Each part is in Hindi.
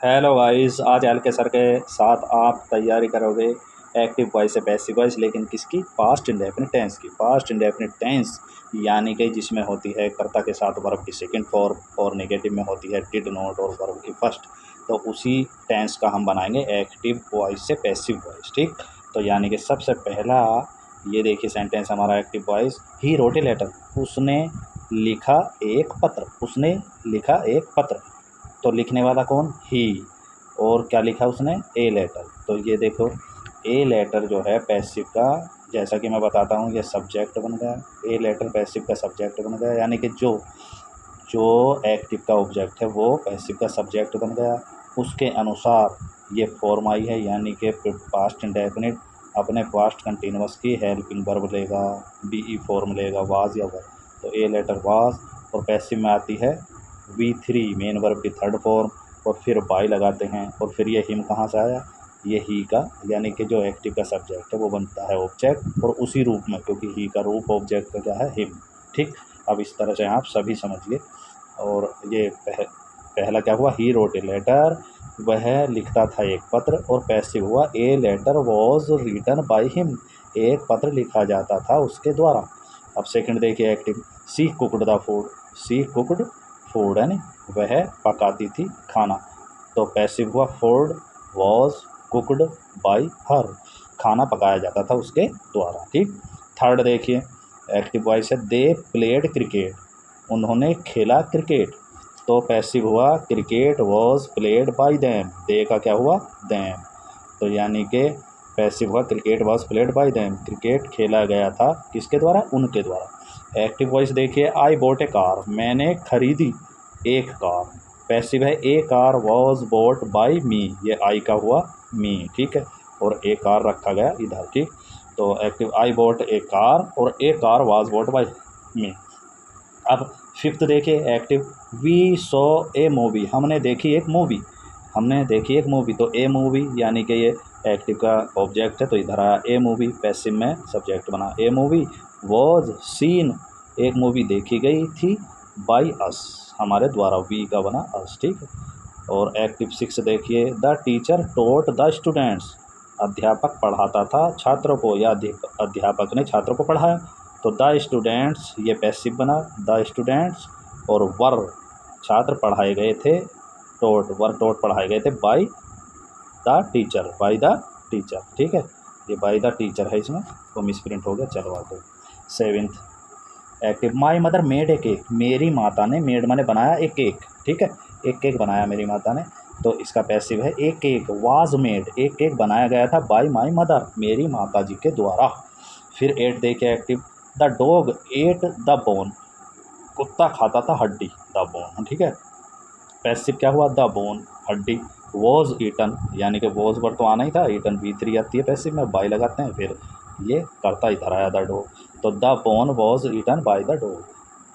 हेलो गाइस, आज एल के सर के साथ आप तैयारी करोगे एक्टिव वॉइस से पैसिव वॉइस, लेकिन किसकी? पास्ट इंडेफिनिट टेंस की। पास्ट इंडेफिनिट टेंस यानी कि जिसमें होती है कर्ता के साथ वर्ब की सेकंड फॉर्म और नेगेटिव में होती है डिड नॉट और वर्ब की फर्स्ट। तो उसी टेंस का हम बनाएंगे एक्टिव वॉइस से पैसिव वॉइस। ठीक, तो यानी कि सबसे पहला ये देखिए सेंटेंस हमारा active voice. He wrote a letter, उसने लिखा एक पत्र। उसने लिखा एक पत्र, तो लिखने वाला कौन? ही। और क्या लिखा उसने? A letter. तो ये देखो ए लेटर जो है पैसिव का, जैसा कि मैं बताता हूँ, ये सब्जेक्ट बन गया। ए लेटर पैसिव का सब्जेक्ट बन गया, यानी कि जो जो एक्टिव का ऑब्जेक्ट है वो पैसिव का सब्जेक्ट बन गया। उसके अनुसार ये फॉर्म आई है, यानी कि पास्ट इंडेफिनिट अपने पास्ट कंटिन्यूअस की हेल्पिंग वर्ब लेगा, बी फॉर्म लेगा, वाज या वर्ब। तो ए लेटर वाज, और पैसिव में आती है V3 मेन वर्ब की थर्ड फॉर्म, और फिर बाई लगाते हैं, और फिर ये हिम कहाँ से आया? ये ही का, यानी कि जो एक्टिव का सब्जेक्ट है वो बनता है ऑब्जेक्ट, और उसी रूप में, क्योंकि ही का रूप ऑब्जेक्ट का क्या है? हिम। ठीक, अब इस तरह से आप सभी समझिए। और ये पहला क्या हुआ? ही रोट ए लेटर, वह लिखता था एक पत्र। और पैसिव हुआ a letter was written by him, एक पत्र लिखा जाता था उसके द्वारा। अब सेकंड देखिए active. She cooked the food, she cooked food, है ना, वह पकाती थी खाना। तो पैसिव हुआ food was cooked by her, खाना पकाया जाता था उसके द्वारा। ठीक, थर्ड देखिए एक्टिव वॉइस है। दे प्लेड क्रिकेट, उन्होंने खेला क्रिकेट। तो पैसिव हुआ cricket was played by them, they का क्या हुआ? दैम। तो यानी कि पैसिव हुआ cricket was played by them, cricket खेला गया था किसके द्वारा? उनके द्वारा। एक्टिव वॉइस देखिए। आई बोट ए कार, मैंने खरीदी एक कार। पैसिव है ए कार वॉज बोट बाई मी, ये आई का हुआ मी। ठीक है, और ए कार रखा गया इधर। ठीक, तो active I bought a car और a car was bought by me. अब फिफ्थ देखिए active. We saw a movie, हमने देखी एक मूवी। हमने देखी एक मूवी, तो ए मूवी यानी कि ये एक्टिव का ऑब्जेक्ट है, तो इधर आया ए मूवी, पैसिव में सब्जेक्ट बना ए मूवी। वॉज सीन, एक मूवी देखी गई थी, बाई अस, हमारे द्वारा, वी का बना अस। ठीक है, और एक्टिव सिक्स देखिए। The teacher taught the students, अध्यापक पढ़ाता था छात्रों को, या अध्यापक ने छात्रों को पढ़ाया। तो द स्टूडेंट्स ये पैसिव बना, द स्टूडेंट्स, और वर छात्र पढ़ाए गए थे, टोट पढ़ाए गए थे by the teacher, by the teacher. ठीक है, ये बाय द टीचर है, इसमें तो मिसप्रिंट हो गया। चलो आगे seventh active. My mother made a cake, मेरी माता ने, मेड माने बनाया, एक केक। ठीक है, एक केक बनाया मेरी माता ने, तो इसका पैसिव है एक केक वाज मेड, एक केक बनाया गया था बाय माई मदर, मेरी माता जी के द्वारा। फिर एट देखिए active. The dog at the bone, कुत्ता खाता था हड्डी, द बोन। ठीक है, पैसिव क्या हुआ? द बोन, हड्डी। वॉज ईटन, यानी कि वॉज पर तो आना ही था, ईटन V3 आती है पैसिव में, बाई लगाते हैं, फिर ये करता इधर आया द डॉग। तो the bone was eaten by the dog,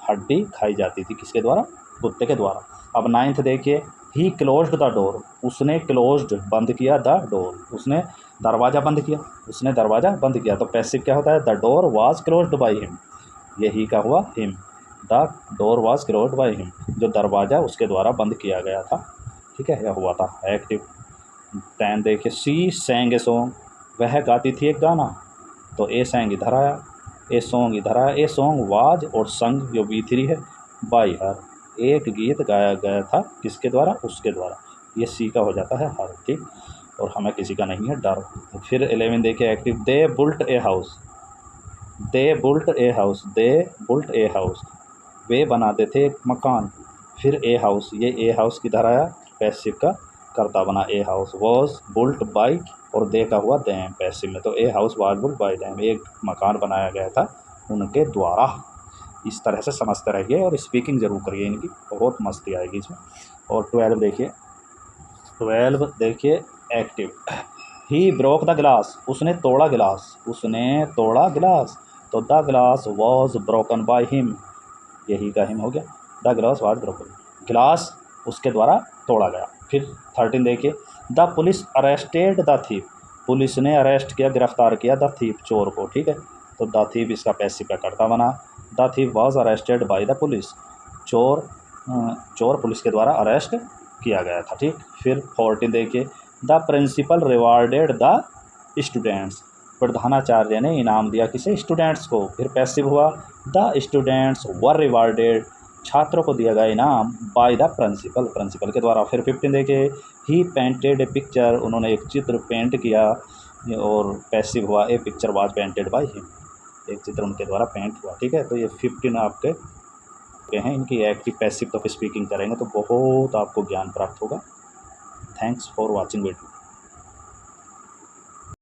हड्डी खाई जाती थी किसके द्वारा? कुत्ते के द्वारा। अब नाइन्थ देखिए। ही क्लोज्ड द डोर, उसने क्लोज्ड बंद किया द डोर, उसने दरवाज़ा बंद किया, उसने दरवाज़ा बंद किया। तो पैसिव क्या होता है? The door was closed by him, ये ही का हुआ him. The door was closed by him, जो दरवाज़ा उसके द्वारा बंद किया गया था। ठीक है, यह हुआ था एक्टिव। 10 देखिए। सी सैंग ए सॉन्ग, वह गाती थी एक गाना। तो ए सैंग इधर आया, ए सॉन्ग इधर आया। ए सॉन्ग वाज और संग जो V3 है बाई हर, एक गीत गाया गया था किसके द्वारा? उसके द्वारा। ये सी का हो जाता है हर। ठीक, और हमें किसी का नहीं है डर। फिर 11 देखिए active. They built a house, they built a house, they built a house, वे बनाते थे एक मकान। फिर ए हाउस, ये ए हाउस किधर आया? पैसिव का करता बना a house. Was built by, और दे का हुआ दैम पैसिव में। तो a house was built by them, एक मकान बनाया गया था उनके द्वारा। इस तरह से समझते रहिए और स्पीकिंग ज़रूर करिए इनकी, बहुत मस्ती आएगी इसमें। और 12 देखिए active. He broke the glass, उसने तोड़ा गिलास, उसने तोड़ा गिलास। तो the glass was broken by him, यही का हिम हो गया। द ग्लास वाज ब्रोकन, गिलास उसके द्वारा तोड़ा गया। फिर 13 देखिए। The police arrested the thief, police ने अरेस्ट किया, गिरफ्तार किया द थीप, चोर को। ठीक है, तो द थीप इसका पैसिव का करता बना। The thief was arrested by the police, चोर चोर पुलिस के द्वारा अरेस्ट किया गया था। ठीक, फिर 14 देखिए, the principal rewarded the students, प्रधानाचार्य ने इनाम दिया किसे, स्टूडेंट्स को। फिर पैसिव हुआ, द स्टूडेंट्स वर रिवार्डेड, छात्रों को दिया गया इनाम बाय द प्रिंसिपल, प्रिंसिपल के द्वारा। फिर 15 देखिए, ही पेंटेड ए पिक्चर, उन्होंने एक चित्र पेंट किया, और पैसिव हुआ, a picture was painted by him, एक चित्र उनके द्वारा पेंट हुआ। ठीक है, तो ये 15 आपके हैं, इनकी एक्टिव पैसिव तो स्पीकिंग करेंगे तो बहुत आपको ज्ञान प्राप्त होगा। Thanks for watching video.